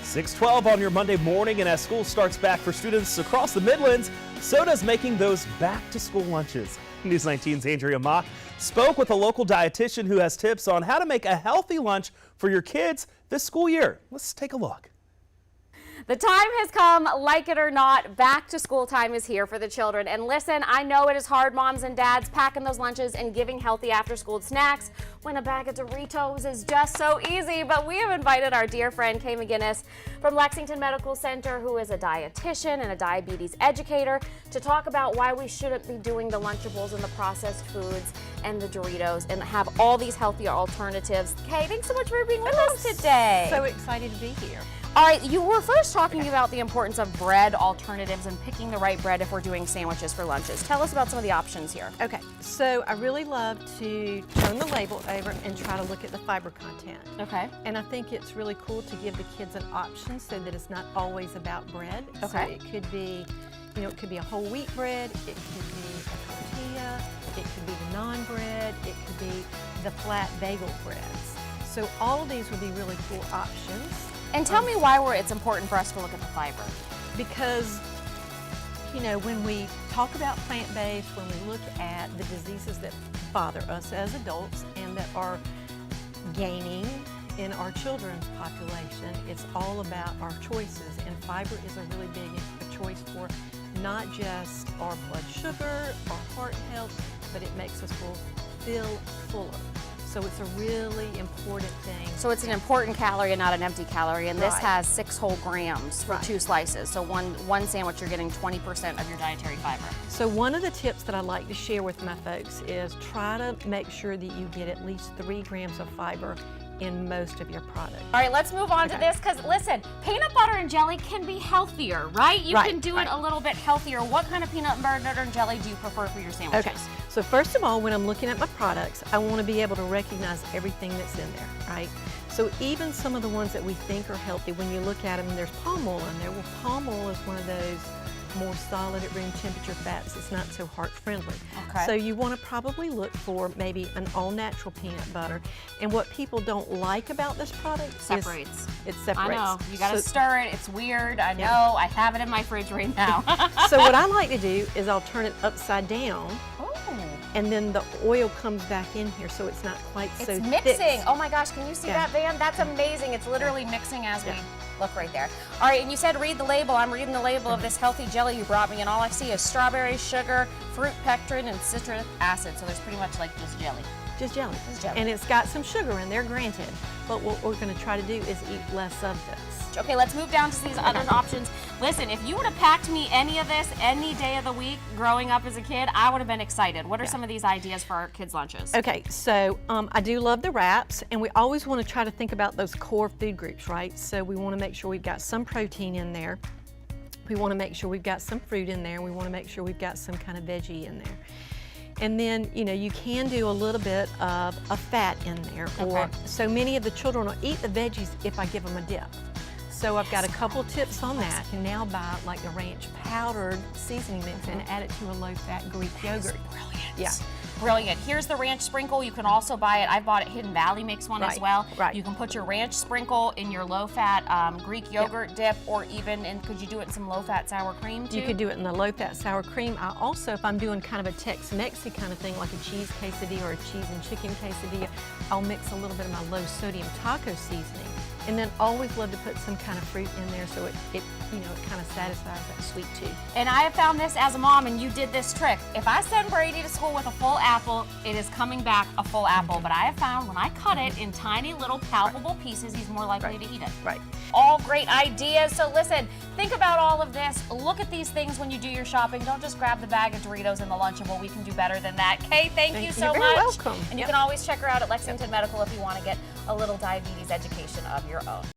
6:12 on your Monday morning, and as school starts back for students across the Midlands, so does making those back-to-school lunches. News 19's Andrea Mock spoke with a local dietitian who has tips on how to make a healthy lunch for your kids this school year. Let's take a look. The time has come, like it or not, back to school time is here for the children. And listen, I know it is hard, moms and dads, packing those lunches and giving healthy after-school snacks when a bag of Doritos is just so easy. But we have invited our dear friend Kay McGinnis from Lexington Medical Center, who is a dietitian and a diabetes educator, to talk about why we shouldn't be doing the Lunchables and the processed foods and the Doritos and have all these healthier alternatives. Kay, thanks so much for being with us today. So excited to be here. All right, you were first talking about the importance of bread alternatives and picking the right bread if we're doing sandwiches for lunches. Tell us about some of the options here. Okay, so I really love to turn the label over and try to look at the fiber content. Okay. And I think it's really cool to give the kids an option so that it's not always about bread. Okay. So it could be, it could be a whole wheat bread, it could be a tortilla, it could be the naan bread, it could be the flat bagel breads. So all of these would be really cool options. And tell me why it's important for us to look at the fiber. Because, when we talk about plant-based, when we look at the diseases that bother us as adults and that are gaining in our children's population, it's all about our choices. And fiber is a really big choice for not just our blood sugar, our heart health, but it makes us feel fuller. So it's a really important thing. So it's an important calorie and not an empty calorie, and this Right. has 6 whole grams for Right. 2 slices. So one sandwich, you're getting 20% of your dietary fiber. So one of the tips that I like to share with my folks is try to make sure that you get at least 3 grams of fiber in most of your product. All right, let's move on to this, because listen, peanut butter and jelly can be healthier, right? You can do it a little bit healthier. What kind of peanut butter and jelly do you prefer for your sandwiches? Okay, so first of all, when I'm looking at my products, I want to be able to recognize everything that's in there, right? So even some of the ones that we think are healthy, when you look at them, there's palm oil in there. Well, palm oil is one of those more solid at room temperature fats. It's not so heart friendly. Okay. So you want to probably look for maybe an all natural peanut butter. And what people don't like about this product It separates. It separates. I know. You got to stir it. It's weird. I know. Yeah. I have it in my fridge right now. So what I like to do is I'll turn it upside down. Oh. And then the oil comes back in here, so it's not quite so It's thick. mixing. Oh my gosh, can you see that, Van? That's amazing. It's literally mixing as we look right there. All right, and you said read the label. I'm reading the label of this healthy jelly you brought me, and all I see is strawberry, sugar, fruit pectin, and citric acid. So there's pretty much like just jelly. Just jelly. Just jelly. And it's got some sugar in there, granted. But what we're going to try to do is eat less of this. Okay, let's move down to these other options. Listen, if you would have packed me any of this any day of the week growing up as a kid, I would have been excited. What are some of these ideas for our kids' lunches? Okay, so I do love the wraps, and we always want to try to think about those core food groups, right? So we want to make sure we've got some protein in there. We want to make sure we've got some fruit in there. We want to make sure we've got some kind of veggie in there. And then, you can do a little bit of a fat in there. Or so many of the children will eat the veggies if I give them a dip. So I've got a couple tips on that. You can now buy like the ranch powdered seasoning mix and add it to a low-fat Greek yogurt. Brilliant. Yeah. Brilliant. Here's the ranch sprinkle. You can also buy it. I bought it Hidden Valley makes one as well. Right. You can put your ranch sprinkle in your low-fat Greek yogurt dip, or even could you do it in some low-fat sour cream too? You could do it in the low-fat sour cream. I also, if I'm doing kind of a Tex-Mexy kind of thing, like a cheese quesadilla or a cheese and chicken quesadilla, I'll mix a little bit of my low-sodium taco seasoning. And then always love to put some kind of fruit in there so it kind of satisfies that sweet tooth. And I have found this as a mom, and you did this trick. If I send Brady to school with a full apple, it is coming back a full apple. But I have found when I cut it in tiny little palpable pieces, he's more likely to eat it. Right. All great ideas. So listen, think about all of this. Look at these things when you do your shopping. Don't just grab the bag of Doritos and the Lunchable. We can do better than that. Kay, thank you so much. You're very welcome. And you can always check her out at Lexington Medical if you want to get a little diabetes education of your own.